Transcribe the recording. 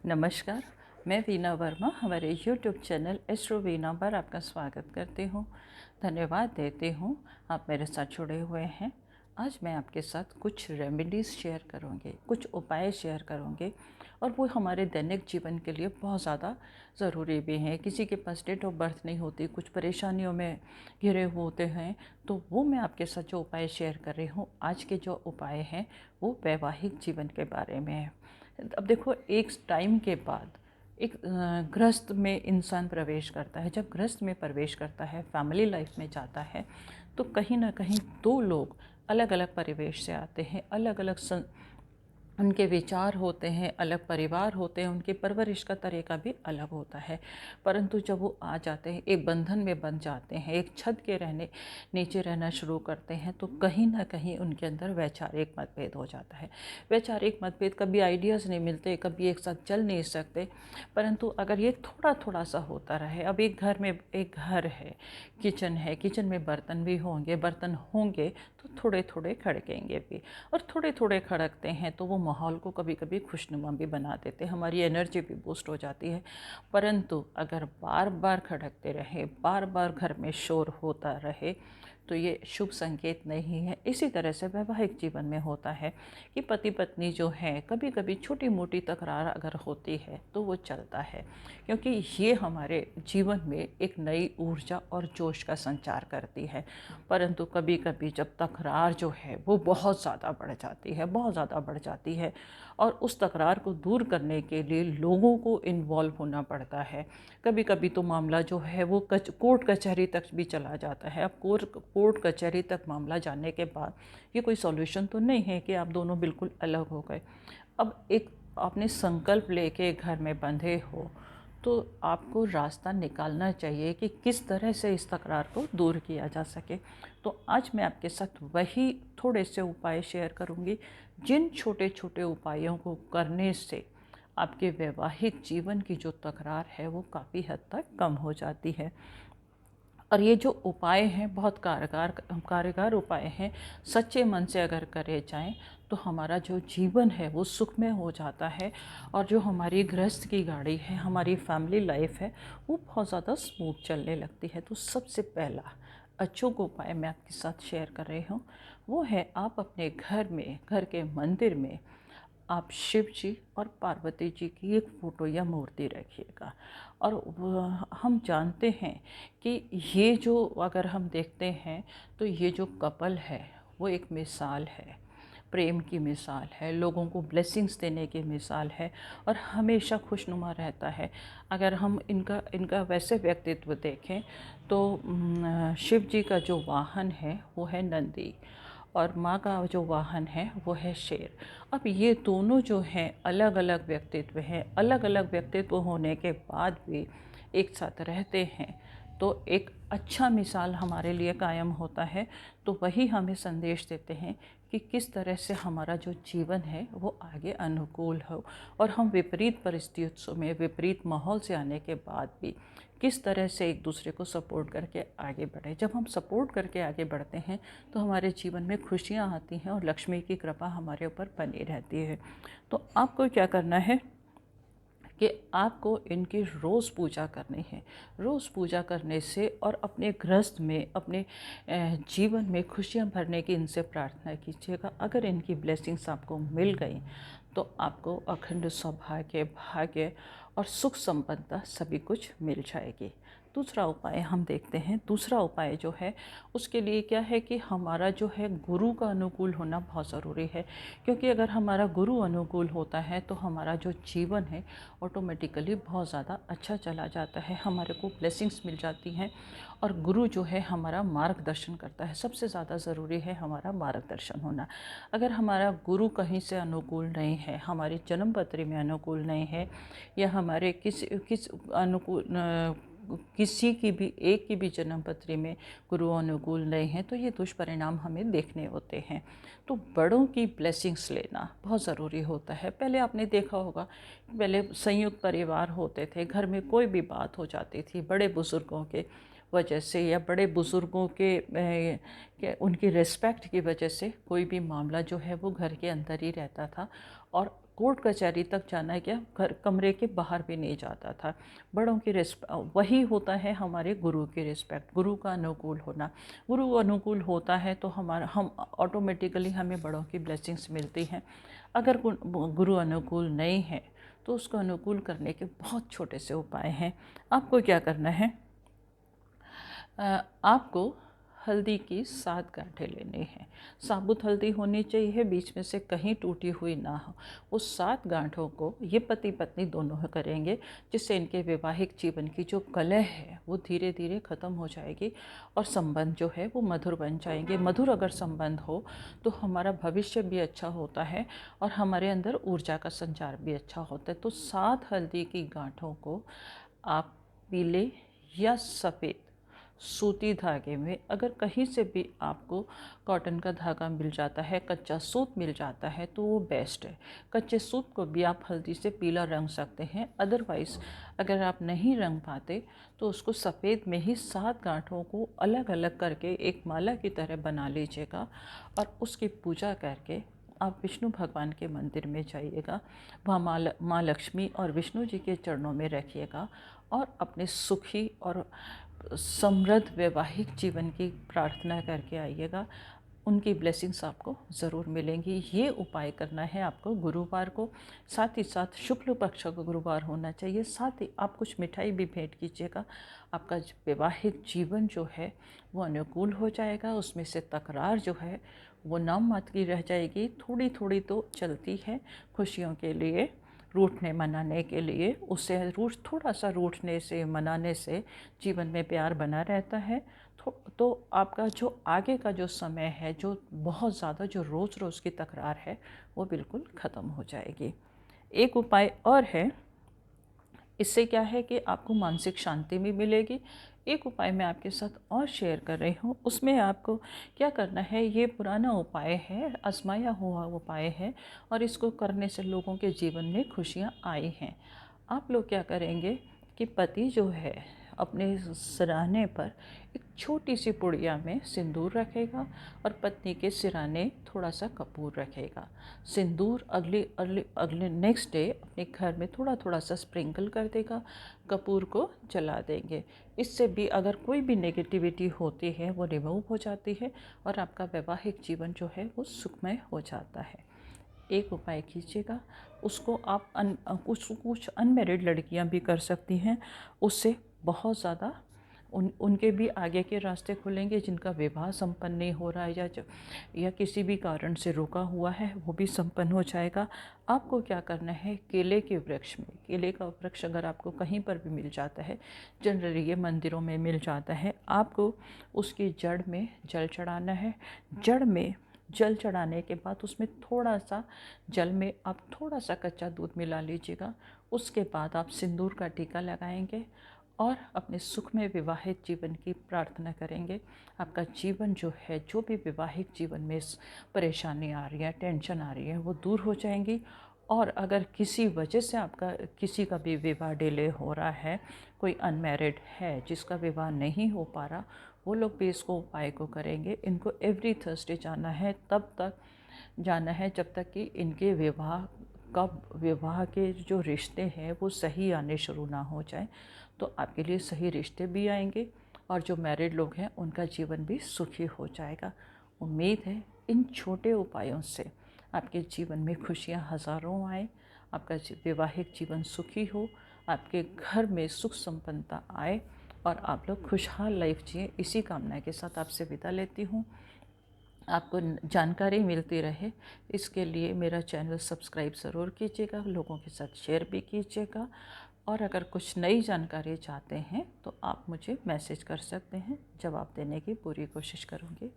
नमस्कार। मैं वीना वर्मा हमारे यूट्यूब चैनल एस्ट्रो वीना पर आपका स्वागत करती हूँ। धन्यवाद देती हूँ आप मेरे साथ जुड़े हुए हैं। आज मैं आपके साथ कुछ रेमेडीज़ शेयर करूँगी, कुछ उपाय शेयर करूँगी और वो हमारे दैनिक जीवन के लिए बहुत ज़्यादा ज़रूरी भी हैं। किसी के पास डेट ऑफ बर्थ नहीं होती, कुछ परेशानियों में घिरे हुए होते हैं, तो वो मैं आपके साथ जो उपाय शेयर कर रही हूँ, आज के जो उपाय हैं वो वैवाहिक जीवन के बारे में है। अब देखो, एक टाइम के बाद एक गृहस्थ में इंसान प्रवेश करता है। जब गृहस्थ में प्रवेश करता है, फैमिली लाइफ में जाता है, तो कहीं ना कहीं दो लोग अलग अलग परिवेश से आते हैं, अलग अलग उनके विचार होते हैं, अलग परिवार होते हैं, उनकी परवरिश का तरीका भी अलग होता है। परंतु जब वो आ जाते हैं, एक बंधन में बंध जाते हैं, एक छत के नीचे रहना शुरू करते हैं, तो कहीं ना कहीं उनके अंदर वैचारिक मतभेद हो जाता है। वैचारिक मतभेद, कभी आइडियाज़ नहीं मिलते, कभी एक साथ चल नहीं सकते। परंतु अगर ये थोड़ा थोड़ा सा होता रहे, अब एक घर में एक घर है, किचन में बर्तन भी होंगे, बर्तन होंगे तो थोड़े थोड़े खड़केंगे भी, और थोड़े थोड़े खड़कते हैं तो वो माहौल को कभी कभी खुशनुमा भी बना देते हैं, हमारी एनर्जी भी बूस्ट हो जाती है। परंतु अगर बार बार खड़कते रहे, बार बार घर में शोर होता रहे, तो ये शुभ संकेत नहीं है। इसी तरह से वैवाहिक जीवन में होता है कि पति पत्नी जो है, कभी कभी छोटी मोटी तकरार अगर होती है तो वो चलता है, क्योंकि ये हमारे जीवन में एक नई ऊर्जा और जोश का संचार करती है। परंतु कभी कभी जब तकरार जो है वो बहुत ज़्यादा बढ़ जाती है, बहुत ज़्यादा बढ़ जाती है, और उस तकरार को दूर करने के लिए लोगों को इन्वॉल्व होना पड़ता है। कभी कभी तो मामला जो है वो कोर्ट कचहरी तक भी चला जाता है। अब कोर्ट कचहरी तक मामला जाने के बाद ये कोई सॉल्यूशन तो नहीं है कि आप दोनों बिल्कुल अलग हो गए। अब एक आपने संकल्प लेके घर में बंधे हो, तो आपको रास्ता निकालना चाहिए कि किस तरह से इस तकरार को दूर किया जा सके। तो आज मैं आपके साथ वही थोड़े से उपाय शेयर करूंगी, जिन छोटे छोटे उपायों को करने से आपके वैवाहिक जीवन की जो तकरार है वो काफ़ी हद तक कम हो जाती है। और ये जो उपाय हैं बहुत कारगर उपाय हैं। सच्चे मन से अगर करे जाएं तो हमारा जो जीवन है वो सुखमय हो जाता है, और जो हमारी गृहस्थ की गाड़ी है, हमारी फैमिली लाइफ है, वो बहुत ज़्यादा स्मूथ चलने लगती है। तो सबसे पहला अचूक उपाय मैं आपके साथ शेयर कर रही हूँ, वो है आप अपने घर में, घर के मंदिर में आप शिव जी और पार्वती जी की एक फ़ोटो या मूर्ति रखिएगा। और हम जानते हैं कि ये जो, अगर हम देखते हैं तो ये जो कपल है वो एक मिसाल है, प्रेम की मिसाल है, लोगों को ब्लेसिंग्स देने की मिसाल है, और हमेशा खुशनुमा रहता है। अगर हम इनका इनका वैसे व्यक्तित्व देखें तो शिव जी का जो वाहन है वो है नंदी, और माँ का जो वाहन है वो है शेर। अब ये दोनों जो हैं अलग अलग व्यक्तित्व हैं, अलग अलग व्यक्तित्व होने के बाद भी एक साथ रहते हैं, तो एक अच्छा मिसाल हमारे लिए कायम होता है। तो वही हमें संदेश देते हैं कि किस तरह से हमारा जो जीवन है वो आगे अनुकूल हो, और हम विपरीत परिस्थितियों में, विपरीत माहौल से आने के बाद भी किस तरह से एक दूसरे को सपोर्ट करके आगे बढ़े। जब हम सपोर्ट करके आगे बढ़ते हैं तो हमारे जीवन में खुशियाँ आती हैं और लक्ष्मी की कृपा हमारे ऊपर बनी रहती है। तो आपको क्या करना है कि आपको इनकी रोज़ पूजा करनी है। रोज़ पूजा करने से और अपने गृहस्थ में, अपने जीवन में खुशियाँ भरने की इनसे प्रार्थना कीजिएगा। अगर इनकी ब्लेसिंग्स आपको मिल गई तो आपको अखंड सौभाग्य, भाग्य और सुख संपन्नता सभी कुछ मिल जाएगी। दूसरा उपाय हम देखते हैं। दूसरा उपाय जो है उसके लिए क्या है कि हमारा जो है गुरु का अनुकूल होना बहुत ज़रूरी है, क्योंकि अगर हमारा गुरु अनुकूल होता है तो हमारा जो जीवन है ऑटोमेटिकली बहुत ज़्यादा अच्छा चला जाता है, हमारे को ब्लेसिंग्स मिल जाती हैं। और गुरु जो है हमारा मार्गदर्शन करता है। सबसे ज़्यादा ज़रूरी है हमारा मार्गदर्शन होना। अगर हमारा गुरु कहीं से अनुकूल नहीं है, हमारी जन्म पत्री में अनुकूल नहीं है, या हमारे किस अनुकूल किसी की भी, एक की भी जन्म पत्री में गुरु अनुकूल नहीं है, तो ये दुष्परिणाम हमें देखने होते हैं। तो बड़ों की ब्लेसिंग्स लेना बहुत ज़रूरी होता है। पहले आपने देखा होगा, पहले संयुक्त परिवार होते थे, घर में कोई भी बात हो जाती थी बड़े बुज़ुर्गों के वजह से, या बड़े बुज़ुर्गों उनकी रिस्पेक्ट की वजह से कोई भी मामला जो है वो घर के अंदर ही रहता था, और कोर्ट कचहरी तक जाना है क्या, घर कमरे के बाहर भी नहीं जाता था। बड़ों की वही होता है हमारे गुरु की रिस्पेक्ट, गुरु का अनुकूल होना। गुरु अनुकूल होता है तो हम ऑटोमेटिकली हमें बड़ों की ब्लेसिंग्स मिलती हैं। अगर गुरु अनुकूल नहीं है तो उसको अनुकूल करने के बहुत छोटे से उपाय हैं। आपको क्या करना है, आपको हल्दी की 7 गांठें लेनी है। साबुत हल्दी होनी चाहिए, बीच में से कहीं टूटी हुई ना हो। उस 7 गांठों को ये पति पत्नी दोनों करेंगे, जिससे इनके वैवाहिक जीवन की जो कलह है वो धीरे धीरे ख़त्म हो जाएगी और संबंध जो है वो मधुर बन जाएंगे। मधुर अगर संबंध हो तो हमारा भविष्य भी अच्छा होता है और हमारे अंदर ऊर्जा का संचार भी अच्छा होता है। तो 7 हल्दी की गांठों को आप पीले या सफ़ेद सूती धागे में, अगर कहीं से भी आपको कॉटन का धागा मिल जाता है, कच्चा सूत मिल जाता है तो वो बेस्ट है। कच्चे सूत को भी आप हल्दी से पीला रंग सकते हैं। अदरवाइज़ अगर आप नहीं रंग पाते तो उसको सफ़ेद में ही 7 गांठों को अलग अलग करके एक माला की तरह बना लीजिएगा और उसकी पूजा करके आप विष्णु भगवान के मंदिर में जाइएगा। वहाँ माँ लक्ष्मी और विष्णु जी के चरणों में रखिएगा और अपने सुखी और समृद्ध वैवाहिक जीवन की प्रार्थना करके आइएगा। उनकी ब्लेसिंग्स आपको ज़रूर मिलेंगी। ये उपाय करना है आपको गुरुवार को, साथ ही साथ शुक्ल पक्ष का गुरुवार होना चाहिए। साथ ही आप कुछ मिठाई भी भेंट कीजिएगा। आपका वैवाहिक जीवन जो है वो अनुकूल हो जाएगा। उसमें से तकरार जो है वो नाम मात्र की रह जाएगी। थोड़ी थोड़ी तो चलती है खुशियों के लिए, रूठने मनाने के लिए। उससे थोड़ा सा रूठने से मनाने से जीवन में प्यार बना रहता है। तो आपका जो आगे का जो समय है, जो बहुत ज़्यादा जो रोज़ रोज़ की तकरार है वो बिल्कुल ख़त्म हो जाएगी। एक उपाय और है, इससे क्या है कि आपको मानसिक शांति भी मिलेगी। एक उपाय मैं आपके साथ और शेयर कर रही हूँ, उसमें आपको क्या करना है, ये पुराना उपाय है, आजमाया हुआ उपाय है और इसको करने से लोगों के जीवन में खुशियाँ आई हैं। आप लोग क्या करेंगे कि पति जो है अपने सिरहाने पर एक छोटी सी पुड़िया में सिंदूर रखेगा और पत्नी के सिरहाने थोड़ा सा कपूर रखेगा। सिंदूर अगले नेक्स्ट डे अपने घर में थोड़ा थोड़ा सा स्प्रिंकल कर देगा, कपूर को जला देंगे। इससे भी अगर कोई भी नेगेटिविटी होती है वो रिमूव हो जाती है और आपका वैवाहिक जीवन जो है वो सुखमय हो जाता है। एक उपाय कीजिएगा, उसको आप कुछ अनमेरिड लड़कियां भी कर सकती हैं। उससे बहुत ज़्यादा उनके भी आगे के रास्ते खुलेंगे। जिनका विवाह संपन्न नहीं हो रहा है या किसी भी कारण से रुका हुआ है वो भी संपन्न हो जाएगा। आपको क्या करना है, केले के वृक्ष में, केले का वृक्ष अगर आपको कहीं पर भी मिल जाता है, जनरली ये मंदिरों में मिल जाता है, आपको उसकी जड़ में जल चढ़ाना है। जड़ में जल चढ़ाने के बाद उसमें थोड़ा सा जल में आप थोड़ा सा कच्चा दूध मिला लीजिएगा। उसके बाद आप सिंदूर का टीका लगाएंगे और अपने सुखमय विवाहित जीवन की प्रार्थना करेंगे। आपका जीवन जो है, जो भी विवाहिक जीवन में परेशानी आ रही है, टेंशन आ रही है, वो दूर हो जाएंगी। और अगर किसी वजह से आपका किसी का भी विवाह डिले हो रहा है, कोई अनमैरिड है जिसका विवाह नहीं हो पा रहा, वो लोग भी इसको उपाय को करेंगे। इनको एवरी थर्सडे जाना है, तब तक जाना है जब तक कि इनके विवाह के जो रिश्ते हैं वो सही आने शुरू ना हो जाए। तो आपके लिए सही रिश्ते भी आएंगे और जो मैरिड लोग हैं उनका जीवन भी सुखी हो जाएगा। उम्मीद है इन छोटे उपायों से आपके जीवन में खुशियाँ हज़ारों आए, आपका वैवाहिक जीवन सुखी हो, आपके घर में सुख संपन्नता आए और आप लोग खुशहाल लाइफ जिए। इसी कामना के साथ आपसे विदा लेती हूँ। आपको जानकारी मिलती रहे इसके लिए मेरा चैनल सब्सक्राइब ज़रूर कीजिएगा, लोगों के साथ शेयर भी कीजिएगा। और अगर कुछ नई जानकारी चाहते हैं तो आप मुझे मैसेज कर सकते हैं, जवाब देने की पूरी कोशिश करूँगी।